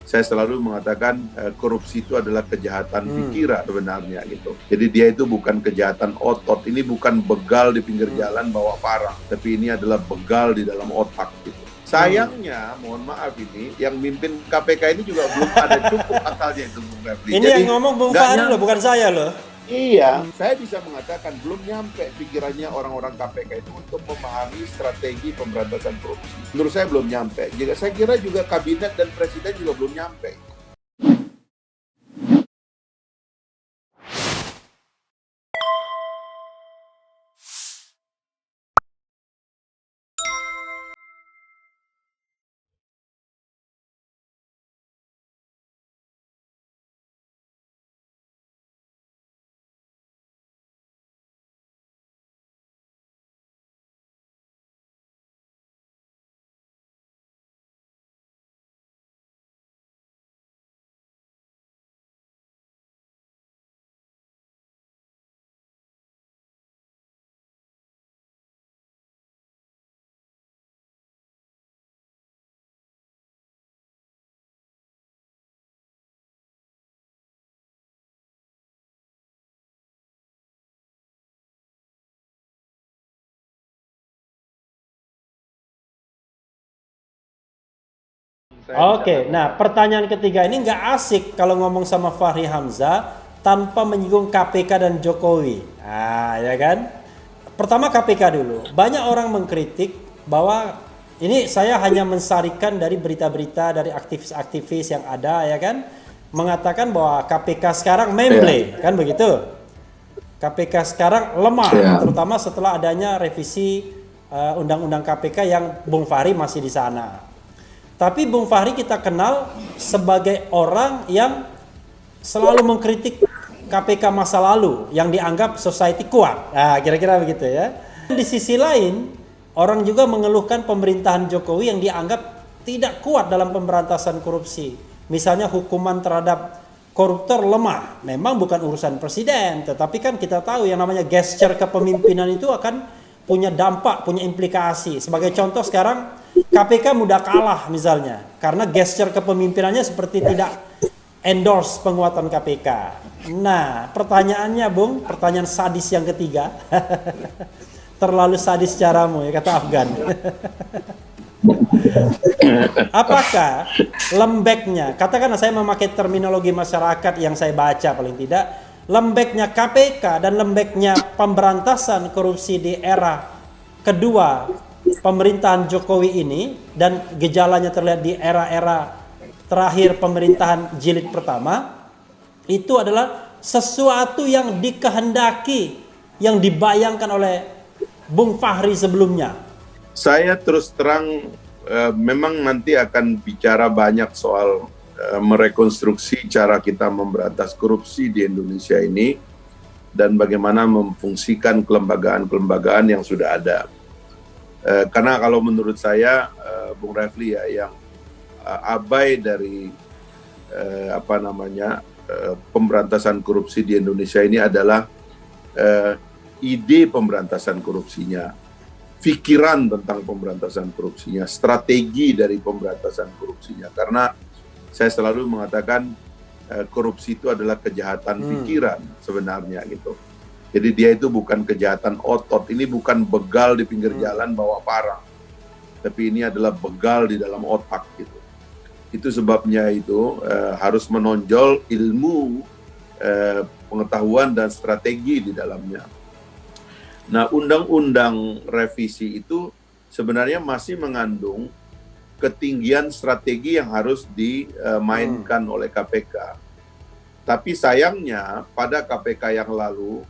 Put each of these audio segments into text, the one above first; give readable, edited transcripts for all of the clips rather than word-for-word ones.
saya selalu mengatakan korupsi itu adalah kejahatan pikiran sebenarnya gitu. Jadi dia itu bukan kejahatan otot, ini bukan begal di pinggir jalan bawa parang, tapi ini adalah begal di dalam otak gitu. Sayangnya, mohon maaf ini, yang mimpin KPK ini juga belum ada cukup akalnya itu, Bung Refli. Ini Jadi, yang ngomong Bung Fahri loh, bukan saya loh. iya, saya bisa mengatakan belum nyampe pikirannya orang-orang KPK itu untuk memahami strategi pemberantasan korupsi. Menurut saya belum nyampe. Juga saya kira juga kabinet dan presiden juga belum nyampe. Oke, nah pertanyaan ketiga ini nggak asik kalau ngomong sama Fahri Hamzah tanpa menyinggung KPK dan Jokowi. Nah, ya kan? Pertama KPK dulu. Banyak orang mengkritik bahwa ini saya hanya mensarikan dari berita-berita dari aktivis-aktivis yang ada, ya kan? Mengatakan bahwa KPK sekarang memble, kan begitu? KPK sekarang lemah, terutama setelah adanya revisi Undang-Undang KPK yang Bung Fahri masih di sana. Tapi Bung Fahri kita kenal sebagai orang yang selalu mengkritik KPK masa lalu yang dianggap society kuat. Nah, kira-kira begitu ya. Di sisi lain, orang juga mengeluhkan pemerintahan Jokowi yang dianggap tidak kuat dalam pemberantasan korupsi. Misalnya hukuman terhadap koruptor lemah. Memang bukan urusan presiden, tetapi kan kita tahu yang namanya gesture kepemimpinan itu akan punya dampak, punya implikasi. Sebagai contoh sekarang KPK mudah kalah misalnya karena gesture kepemimpinannya seperti tidak endorse penguatan KPK. Nah, pertanyaannya Bung, pertanyaan sadis yang ketiga. Terlalu sadis caramu ya kata Afgan. Apakah lembeknya, katakanlah saya memakai terminologi masyarakat yang saya baca paling tidak, lembeknya KPK dan lembeknya pemberantasan korupsi di era kedua pemerintahan Jokowi ini dan gejalanya terlihat di era-era terakhir pemerintahan jilid pertama itu adalah sesuatu yang dikehendaki, yang dibayangkan oleh Bung Fahri sebelumnya. Saya terus terang memang nanti akan bicara banyak soal merekonstruksi cara kita memberantas korupsi di Indonesia ini dan bagaimana memfungsikan kelembagaan-kelembagaan yang sudah ada. Karena kalau menurut saya, Bung Refli ya, yang abai dari pemberantasan korupsi di Indonesia ini adalah ide pemberantasan korupsinya, pikiran tentang pemberantasan korupsinya, strategi dari pemberantasan korupsinya. Karena saya selalu mengatakan korupsi itu adalah kejahatan pikiran sebenarnya gitu. Jadi dia itu bukan kejahatan otot, ini bukan begal di pinggir jalan bawa parang, tapi ini adalah begal di dalam otak gitu. Itu sebabnya itu harus menonjol ilmu, pengetahuan dan strategi di dalamnya. Nah, undang-undang revisi itu sebenarnya masih mengandung ketinggian strategi yang harus dimainkan oleh KPK. Tapi sayangnya pada KPK yang lalu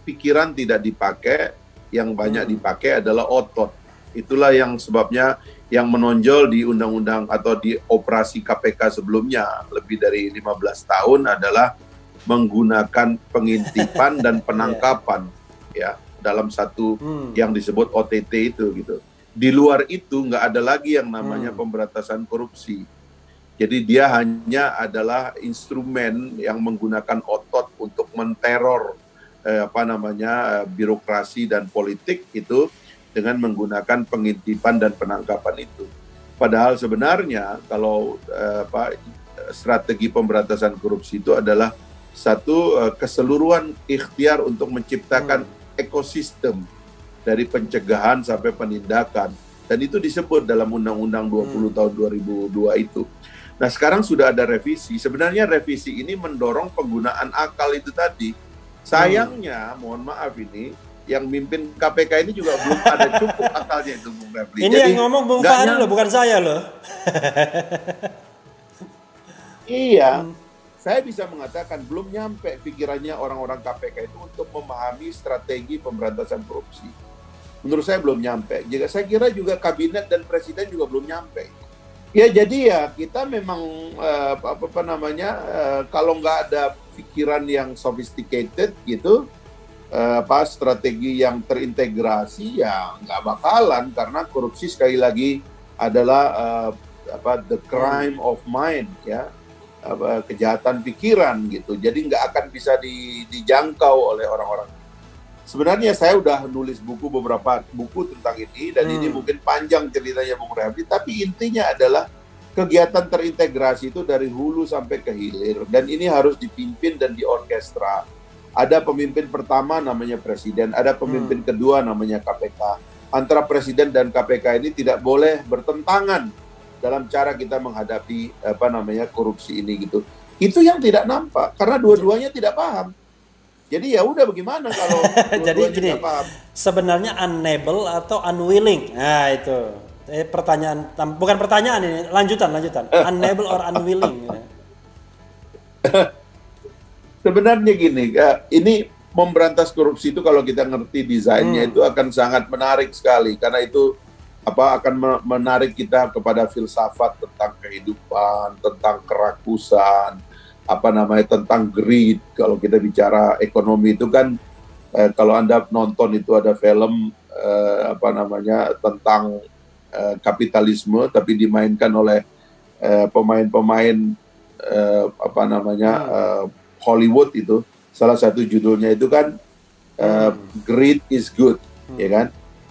pikiran tidak dipakai, yang banyak dipakai adalah otot. Itulah yang sebabnya yang menonjol di undang-undang atau di operasi KPK sebelumnya lebih dari 15 tahun adalah menggunakan pengintipan dan penangkapan ya dalam satu yang disebut OTT itu gitu. Di luar itu nggak ada lagi yang namanya pemberantasan korupsi. Jadi dia hanya adalah instrumen yang menggunakan otot untuk menteror birokrasi dan politik itu dengan menggunakan pengintipan dan penangkapan itu. Padahal sebenarnya kalau strategi pemberantasan korupsi itu adalah satu keseluruhan ikhtiar untuk menciptakan ekosistem dari pencegahan sampai penindakan. Dan itu disebut dalam Undang-Undang 20 tahun 2002 itu. Nah sekarang sudah ada revisi. Sebenarnya revisi ini mendorong penggunaan akal itu tadi. Sayangnya, mohon maaf ini, yang mimpin KPK ini juga belum ada cukup akalnya itu, Bung Refli. Ini jadi, yang ngomong Bung Fahri loh, bukan saya loh. Iya, saya bisa mengatakan belum nyampe pikirannya orang-orang KPK itu untuk memahami strategi pemberantasan korupsi. Menurut saya belum nyampe. Juga saya kira juga kabinet dan presiden juga belum nyampe. Ya jadi ya kita memang kalau nggak ada pikiran yang sophisticated gitu, strategi yang terintegrasi ya nggak bakalan, karena korupsi sekali lagi adalah the crime of mind ya, kejahatan pikiran gitu. Jadi nggak akan bisa dijangkau oleh orang-orang. Sebenarnya saya udah nulis beberapa buku tentang ini, dan ini mungkin panjang ceritanya Bung Refli, tapi intinya adalah kegiatan terintegrasi itu dari hulu sampai ke hilir, dan ini harus dipimpin dan diorkestra. Ada pemimpin pertama namanya presiden, ada pemimpin kedua namanya KPK. Antara presiden dan KPK ini tidak boleh bertentangan dalam cara kita menghadapi korupsi ini gitu. Itu yang tidak nampak karena dua-duanya tidak paham. Jadi ya udah bagaimana kalau jadi gini, sebenarnya unable atau unwilling. Nah itu pertanyaan, bukan pertanyaan ini, lanjutan. Unable or unwilling. Sebenarnya gini, ini memberantas korupsi itu kalau kita ngerti desainnya itu akan sangat menarik sekali, karena itu akan menarik kita kepada filsafat tentang kehidupan, tentang kerakusan, tentang greed. Kalau kita bicara ekonomi itu kan, kalau Anda nonton itu ada film tentang kapitalisme, tapi dimainkan oleh pemain-pemain Hollywood itu. Salah satu judulnya itu kan Greed is Good, ya kan?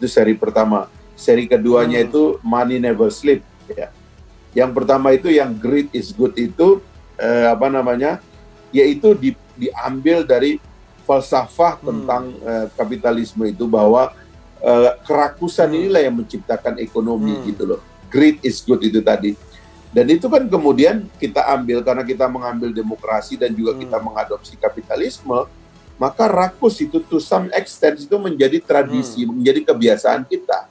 Itu seri pertama. Seri keduanya itu Money Never Sleep, ya. Yang pertama itu yang Greed is Good itu yaitu diambil dari falsafah tentang kapitalisme itu, bahwa kerakusan inilah yang menciptakan ekonomi gitu loh. Greed is good itu tadi. Dan itu kan kemudian kita ambil karena kita mengambil demokrasi dan juga kita mengadopsi kapitalisme, maka rakus itu to some extent itu menjadi tradisi, menjadi kebiasaan kita.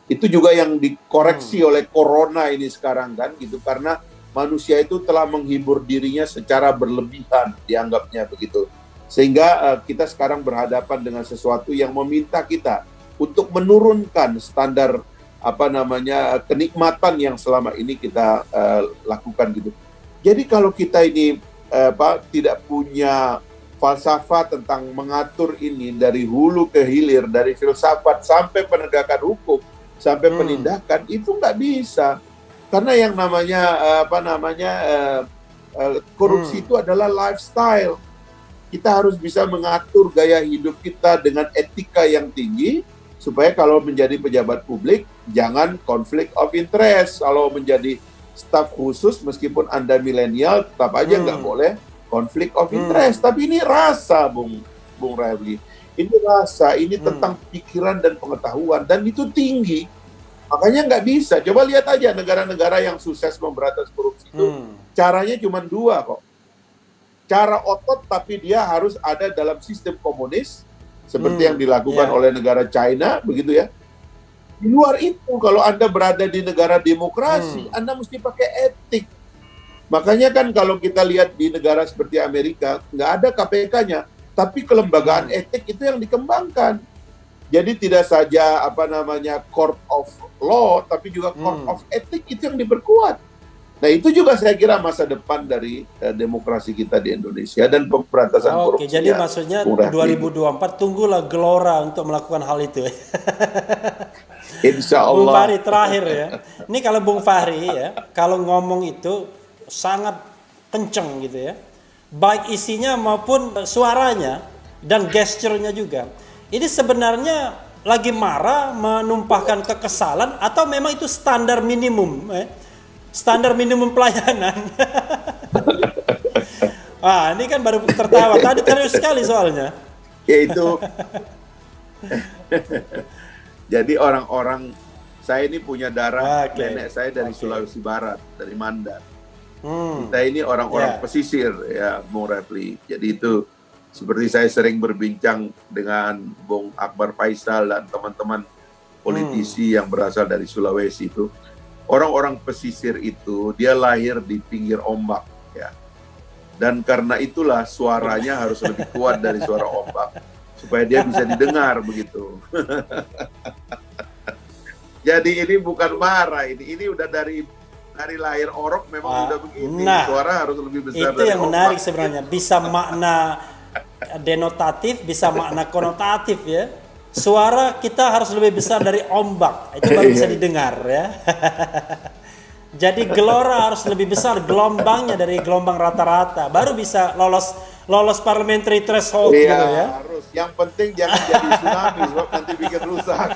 Itu juga yang dikoreksi oleh corona ini sekarang kan gitu, karena manusia itu telah menghibur dirinya secara berlebihan, dianggapnya begitu. Sehingga kita sekarang berhadapan dengan sesuatu yang meminta kita untuk menurunkan standar kenikmatan yang selama ini kita lakukan gitu. Jadi kalau kita ini tidak punya falsafah tentang mengatur ini dari hulu ke hilir, dari filsafat sampai penegakan hukum, sampai penindakan, itu nggak bisa. Karena yang namanya korupsi itu adalah lifestyle. Kita harus bisa mengatur gaya hidup kita dengan etika yang tinggi, supaya kalau menjadi pejabat publik, jangan konflik of interest. Kalau menjadi staf khusus, meskipun Anda milenial, tetap aja nggak boleh konflik of interest. Tapi ini rasa, Bung Refli. Ini rasa, ini tentang pikiran dan pengetahuan, dan itu tinggi. Makanya nggak bisa. Coba lihat aja negara-negara yang sukses memberantas korupsi itu, caranya cuma dua kok. Cara otot, tapi dia harus ada dalam sistem komunis, seperti yang dilakukan oleh negara China, begitu ya. Di luar itu, kalau Anda berada di negara demokrasi, Anda mesti pakai etik. Makanya kan kalau kita lihat di negara seperti Amerika, nggak ada KPK-nya, tapi kelembagaan etik itu yang dikembangkan. Jadi tidak saja court of law, tapi juga court of etik itu yang diperkuat. Nah itu juga saya kira masa depan dari demokrasi kita di Indonesia dan pemberantasan korupsi. Oke, jadi maksudnya 2024 tunggulah Gelora untuk melakukan hal itu. Insya Allah. Bung Fahri terakhir ya. Ini kalau Bung Fahri ya, kalau ngomong itu sangat kenceng gitu ya. Baik isinya maupun suaranya dan gesturnya juga. Ini sebenarnya lagi marah, menumpahkan kekesalan, atau memang itu standar minimum, standar minimum pelayanan. Ah, ini kan baru tertawa. Tadi serius sekali soalnya. Yaitu jadi orang-orang, saya ini punya darah nenek saya dari Sulawesi Barat, dari Mandar. Kita ini orang-orang pesisir ya, Bung Refli. Jadi itu seperti saya sering berbincang dengan Bung Akbar Faisal dan teman-teman politisi yang berasal dari Sulawesi itu. Orang-orang pesisir itu dia lahir di pinggir ombak ya. Dan karena itulah suaranya harus lebih kuat dari suara ombak supaya dia bisa didengar begitu. Jadi ini bukan marah, ini udah dari lahir orok memang udah begini. Nah, suara harus lebih besar. Itu yang menarik sebenarnya, bisa makna denotatif, bisa makna konotatif ya. Suara kita harus lebih besar dari ombak, itu baru bisa didengar ya. Jadi gelora harus lebih besar gelombangnya dari gelombang rata-rata, baru bisa lolos parliamentary threshold gitu ya. Harus. Yang penting jangan jadi tsunami sebab nanti bikin rusak.